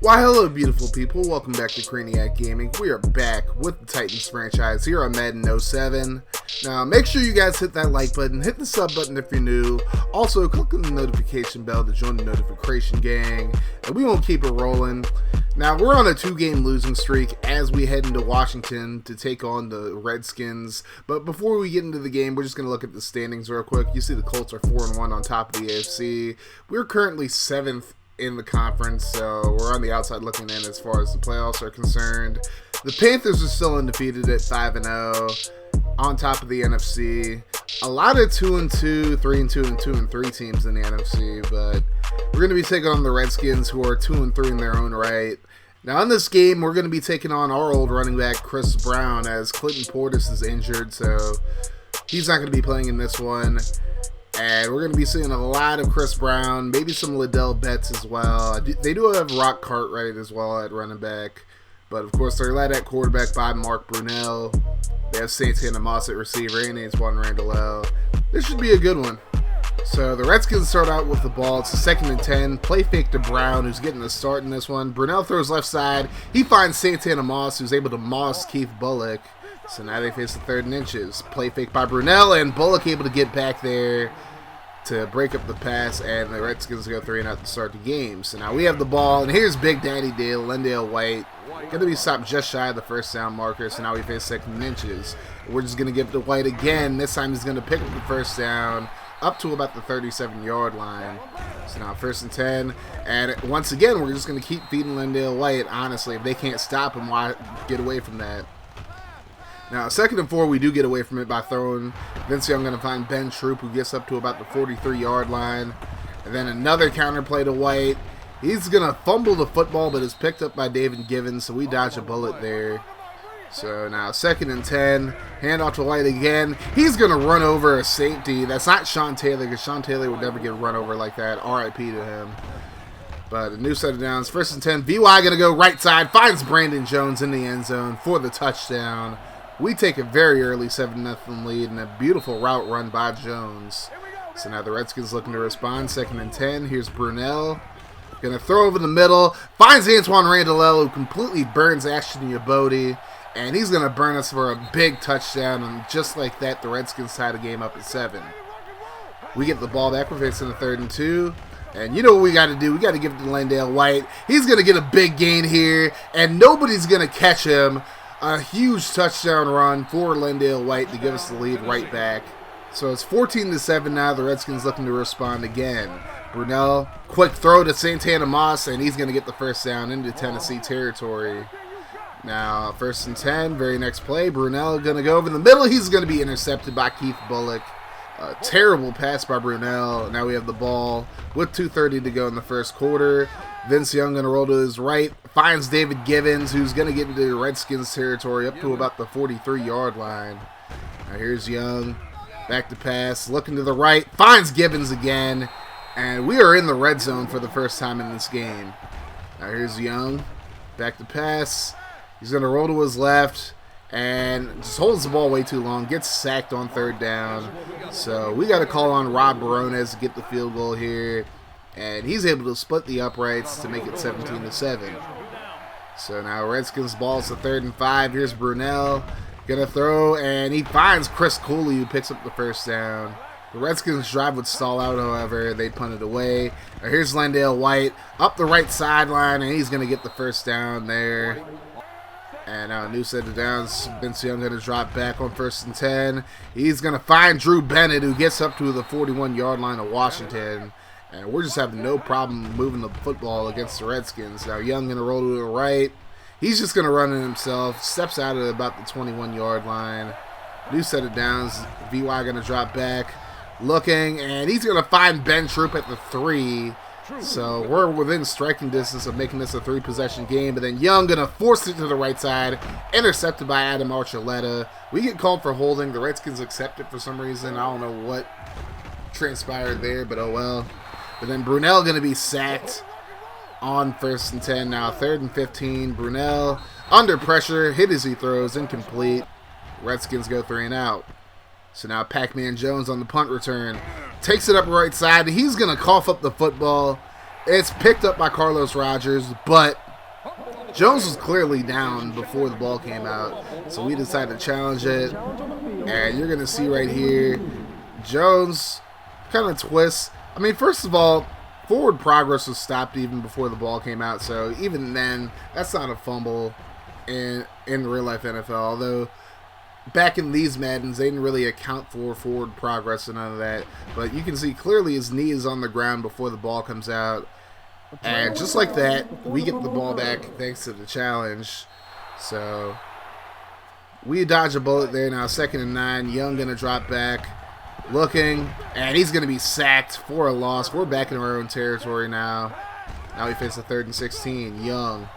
Why hello beautiful people, welcome back to Crayniaq Gaming. We are back with the Titans franchise here on Madden 07. Now make sure you guys hit that like button, hit the sub button if you're new. Also click on the notification bell to join the notification gang, and we won't keep it rolling. Now we're on a 2-game losing streak as we head into Washington to take on the Redskins. But before we get into the game, we're just going to look at the standings real quick. You see the Colts are 4-1 on top of the AFC. We're currently 7th in the conference, so we're on the outside looking in as far as the playoffs are concerned. The Panthers are still undefeated at 5-0 on top of the NFC. A lot of 2-2, 3-2, and 2-3 teams in the NFC, but we're going to be taking on the Redskins, who are 2-3 in their own right. Now in this game, we're going to be taking on our old running back Chris Brown, as Clinton Portis is injured, so he's not going to be playing in this one. And we're going to be seeing a lot of Chris Brown, maybe some Liddell Betts as well. They do have Rock Cartwright as well at running back. But, of course, they're led at quarterback by Mark Brunell. They have Santana Moss at receiver and Antoine Randall. This should be a good one. So, the Redskins start out with the ball. It's a 2nd and 10. Play fake to Brown, who's getting the start in this one. Brunell throws left side. He finds Santana Moss, who's able to moss Keith Bullock. So now they face the 3rd and inches. Play fake by Brunell, and Bullock able to get back there to break up the pass, and the Redskins go 3-0 to start the game. So now we have the ball, and here's Big Daddy Dale, Lendale White. Going to be stopped just shy of the first down marker, so now we face 2nd and inches. We're just going to give it to White again. This time he's going to pick up the first down up to about the 37-yard line. So now 1st and 10, and once again, we're just going to keep feeding Lendale White. Honestly, if they can't stop him, why get away from that? Now, 2nd and 4, we do get away from it by throwing. Vince Young going to find Ben Troop, who gets up to about the 43-yard line. And then another counter play to White. He's going to fumble the football, but is picked up by David Givens, so we dodge a bullet there. So now 2nd and 10, handoff to White again. He's going to run over a safety. That's not Sean Taylor, because Sean Taylor would never get run over like that. RIP to him. But a new set of downs. 1st and 10, VY going to go right side, finds Brandon Jones in the end zone for the touchdown. We take a very early 7-0 lead and a beautiful route run by Jones. So now the Redskins looking to respond. 2nd and 10. Here's Brunell. Going to throw over the middle. Finds Antoine Randall, who completely burns Ashton Yabodi. And he's going to burn us for a big touchdown. And just like that, the Redskins tie the game up at 7. We get the ball back. We're facing the 3rd and 2. And you know what we got to do? We got to give it to Lendale White. He's going to get a big gain here. And nobody's going to catch him. A huge touchdown run for Lendale White to give us the lead right back. So it's 14-7 now. The Redskins looking to respond again. Brunell, quick throw to Santana Moss, and he's going to get the first down into Tennessee territory. Now, 1st and 10, very next play. Brunell going to go over the middle. He's going to be intercepted by Keith Bullock. A terrible pass by Brunell. Now we have the ball with 2:30 to go in the first quarter. Vince Young going to roll to his right. Finds David Givens, who's going to get into the Redskins territory up to about the 43-yard line. Now here's Young. Back to pass. Looking to the right. Finds Givens again. And we are in the red zone for the first time in this game. Now here's Young. Back to pass. He's going to roll to his left. And just holds the ball way too long. Gets sacked on 3rd down. So we got to call on Rob Barones to get the field goal here. And he's able to split the uprights to make it 17-7. So now Redskins ball is the 3rd and 5. Here's Brunell. Gonna throw, and he finds Chris Cooley, who picks up the first down. The Redskins drive would stall out, however. They punt it away. Now here's Lendale White up the right sideline, and he's going to get the first down there. And now a new set of downs. Vince Young going to drop back on 1st and 10. He's going to find Drew Bennett, who gets up to the 41-yard line of Washington. And we're just having no problem moving the football against the Redskins. Now Young going to roll to the right. He's just going to run it himself. Steps out at about the 21-yard line. New set of downs. VY going to drop back. Looking, and he's going to find Ben Troop at the 3. So we're within striking distance of making this a 3-possession game. But then Young going to force it to the right side. Intercepted by Adam Archuleta. We get called for holding. The Redskins accept it for some reason. I don't know what transpired there, but oh well. But then Brunell going to be sacked on 1st and 10. Now 3rd and 15. Brunell under pressure. Hit as he throws. Incomplete. Redskins go 3 and out. So now Pac-Man Jones on the punt return. Takes it up right side. He's going to cough up the football. It's picked up by Carlos Rogers, but Jones was clearly down before the ball came out, so we decided to challenge it. And you're going to see right here, Jones kind of twists. I mean, first of all, forward progress was stopped even before the ball came out, so even then, that's not a fumble in real life NFL. Although back in these Maddens, they didn't really account for forward progress and none of that. But you can see clearly his knee is on the ground before the ball comes out. And just like that, we get the ball back thanks to the challenge. So we dodge a bullet there. Now 2nd and 9. Young going to drop back. Looking, and he's going to be sacked for a loss. We're back in our own territory now. Now we face a 3rd and 16. Young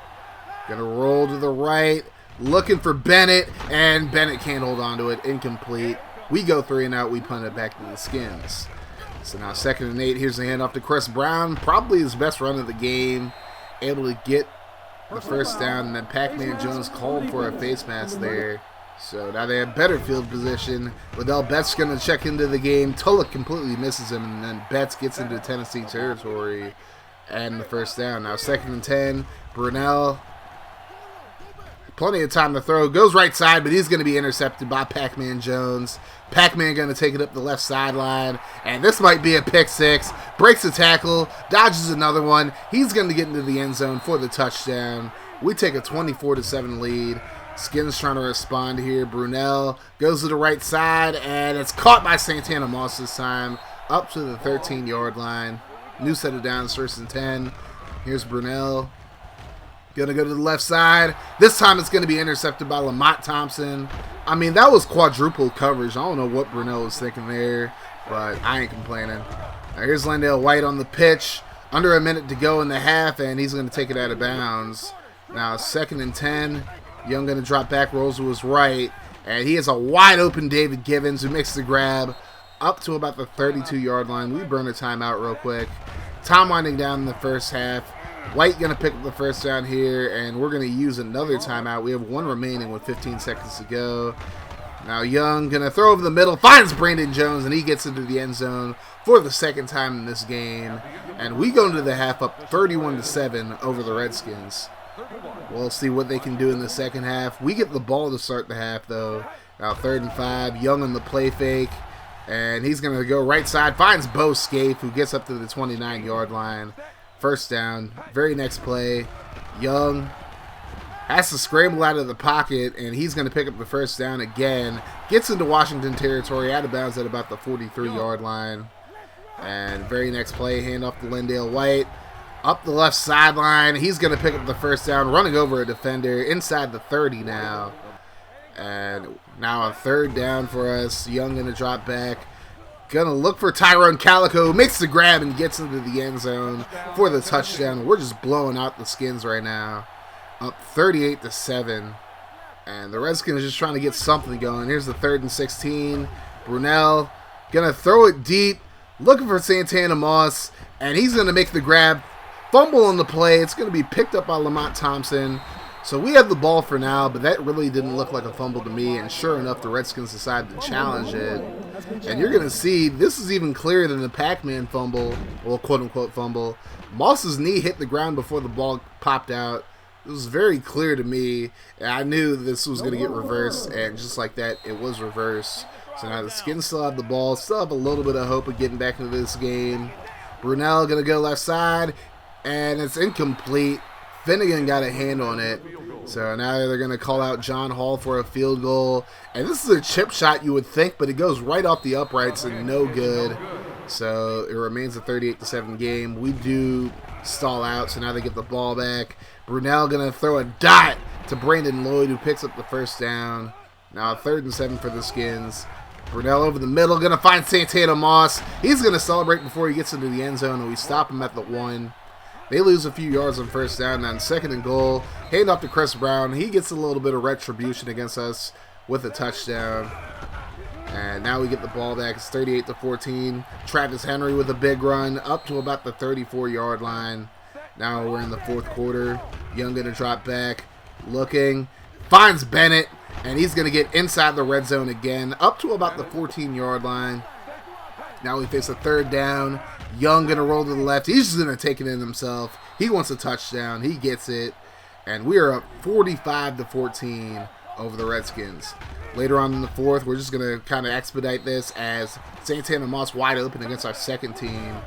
going to roll to the right, looking for Bennett, and Bennett can't hold on to it. Incomplete. We go 3 and out. We punt it back to the Skins. So now 2nd and 8. Here's the handoff to Chris Brown. Probably his best run of the game. Able to get the first down, and then Pac-Man Jones called for a face mask there. So now they have better field position. Liddell Betts going to check into the game. Tulloch completely misses him, and then Betts gets into Tennessee territory and the first down. Now 2nd and 10. Brunell. Plenty of time to throw. Goes right side, but he's going to be intercepted by Pac-Man Jones. Pac-Man going to take it up the left sideline, and this might be a pick six. Breaks a tackle, dodges another one. He's going to get into the end zone for the touchdown. We take a 24-7 lead. Skins trying to respond here. Brunell goes to the right side, and it's caught by Santana Moss this time. Up to the 13-yard line. New set of downs, 1st and 10. Here's Brunell. Gonna go to the left side. This time it's going to be intercepted by Lamont Thompson. I mean, that was quadruple coverage. I don't know what Brunell was thinking there, but I ain't complaining. Now here's Landale White on the pitch. Under a minute to go in the half, and he's going to take it out of bounds. Now 2nd and 10. Young going to drop back, rolls to his right, and he has a wide open David Givens who makes the grab up to about the 32-yard line. We burn a timeout real quick. Time winding down in the first half. White going to pick up the first down here, and we're going to use another timeout. We have 1 remaining with 15 seconds to go. Now Young going to throw over the middle, finds Brandon Jones, and he gets into the end zone for the 2nd time in this game. And we go into the half up 31-7 over the Redskins. We'll see what they can do in the second half. We get the ball to start the half, though. Now 3rd and 5. Young on the play fake. And he's going to go right side. Finds Bo Scaife, who gets up to the 29-yard line. First down. Very next play. Young has to scramble out of the pocket, and he's going to pick up the first down again. Gets into Washington territory, out of bounds at about the 43-yard line. And very next play, handoff to Landale White. Up the left sideline. He's going to pick up the first down, running over a defender inside the 30 now. And now a 3rd down for us. Young going to drop back. Going to look for Tyrone Calico. Makes the grab and gets into the end zone for the touchdown. We're just blowing out the Skins right now. Up 38-7. And the Redskins are just trying to get something going. Here's the 3rd and 16. Brunell going to throw it deep. Looking for Santana Moss. And he's going to make the grab. Fumble on the play. It's going to be picked up by Lamont Thompson. So we have the ball for now, but that really didn't look like a fumble to me. And sure enough, the Redskins decided to challenge it. And you're going to see this is even clearer than the Pac-Man fumble, well, quote-unquote fumble. Moss's knee hit the ground before the ball popped out. It was very clear to me. And I knew this was going to get reversed, and just like that, it was reversed. So now the Skins still have the ball, still have a little bit of hope of getting back into this game. Brunell going to go left side. And it's incomplete. Finnegan got a hand on it. So now they're going to call out John Hall for a field goal. And this is a chip shot, you would think, but it goes right off the uprights and no good. So it remains a 38-7 game. We do stall out, so now they get the ball back. Brunell going to throw a dot to Brandon Lloyd, who picks up the first down. Now 3rd and 7 for the Skins. Brunell over the middle, going to find Santana Moss. He's going to celebrate before he gets into the end zone, and we stop him at the 1. They lose a few yards on first down. Now 2nd and goal. Hand off to Chris Brown. He gets a little bit of retribution against us with a touchdown. And now we get the ball back. It's 38-14. Travis Henry with a big run up to about the 34-yard line. Now we're in the 4th quarter. Young going to drop back. Looking. Finds Bennett. And he's going to get inside the red zone again. Up to about the 14-yard line. Now we face a 3rd down. Young going to roll to the left. He's just going to take it in himself. He wants a touchdown. He gets it. And we are up 45-14 over the Redskins. Later on in the fourth, we're just going to kind of expedite this as Santana Moss wide open against our second team.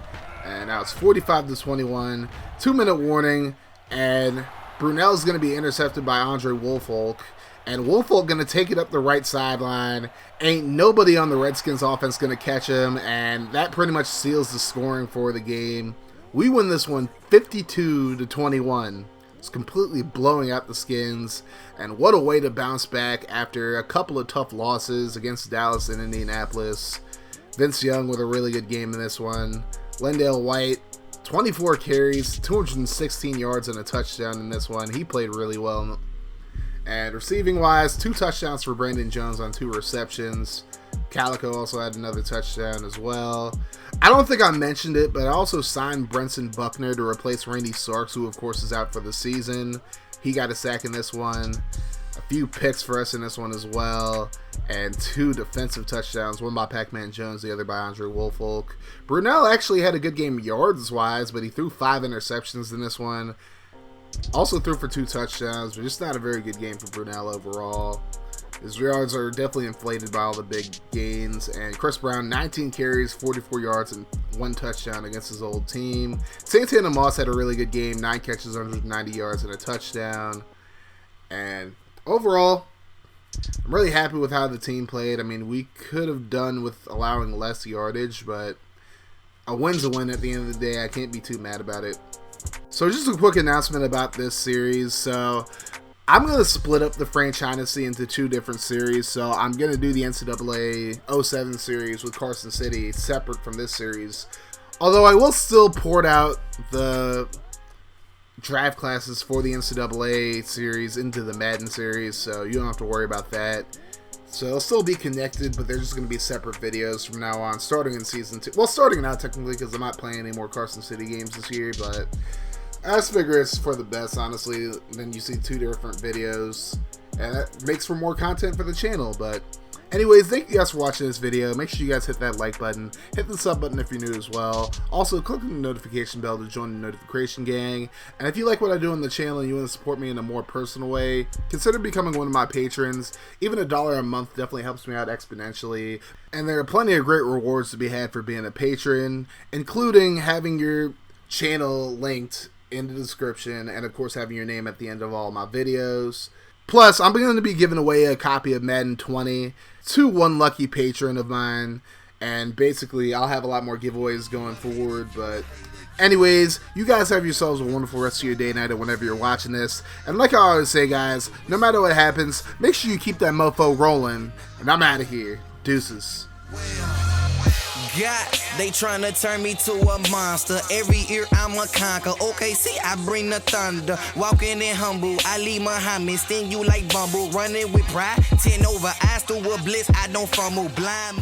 And now it's 45-21. 2-minute warning. And Brunell's going to be intercepted by Andre Woolfolk. And Woolfolk going to take it up the right sideline. Ain't nobody on the Redskins offense going to catch him. And that pretty much seals the scoring for the game. We win this one 52-21. It's completely blowing out the Skins. And what a way to bounce back after a couple of tough losses against Dallas and Indianapolis. Vince Young with a really good game in this one. Lendale White, 24 carries, 216 yards and a touchdown in this one. He played really well. And receiving wise, 2 touchdowns for Brandon Jones on 2 receptions. Calico also had another touchdown as well. I don't think I mentioned it, but I also signed Brenson Buckner to replace Randy Sarks, who of course is out for the season. He got a sack in this one. A few picks for us in this one as well. And 2 defensive touchdowns, one by Pac-Man Jones, the other by Andre Woolfolk. Brunell actually had a good game yards-wise, but he threw 5 interceptions in this one. Also threw for 2 touchdowns, but just not a very good game for Brunell overall. His yards are definitely inflated by all the big gains. And Chris Brown, 19 carries, 44 yards, and 1 touchdown against his old team. Santana Moss had a really good game, 9 catches, 190 yards, and a touchdown. And overall, I'm really happy with how the team played. I mean, we could have done with allowing less yardage, but a win's a win at the end of the day. I can't be too mad about it. So just a quick announcement about this series. So I'm going to split up the franchise into 2 different series. So I'm going to do the NCAA 07 series with Carson City separate from this series. Although I will still port out the draft classes for the NCAA series into the Madden series, so you don't have to worry about that. So they'll still be connected, but they're just going to be separate videos from now on, starting in Season 2. Well, starting now, technically, because I'm not playing any more Carson City games this year, but I just figure it's for the best, honestly. Then you see 2 different videos, and that makes for more content for the channel, but anyways, thank you guys for watching this video. Make sure you guys hit that like button, hit the sub button if you're new as well. Also, click on the notification bell to join the notification gang. And if you like what I do on the channel and you want to support me in a more personal way, consider becoming one of my patrons. Even $1 a month definitely helps me out exponentially. And there are plenty of great rewards to be had for being a patron, including having your channel linked in the description and of course having your name at the end of all my videos. Plus, I'm going to be giving away a copy of Madden 20 to one lucky patron of mine, and basically I'll have a lot more giveaways going forward. But anyways, you guys have yourselves a wonderful rest of your day, night, or whenever you're watching this. And like I always say, guys, no matter what happens, make sure you keep that mofo rolling. And I'm out of here. Deuces. God, they tryna turn me to a monster. Every year I'm a conquer. Okay, see, I bring the thunder. Walking in humble, Ali Muhammad. Sting you like Bumble. Running with pride. 10 over, eyes through a bliss. I don't fumble. Blind.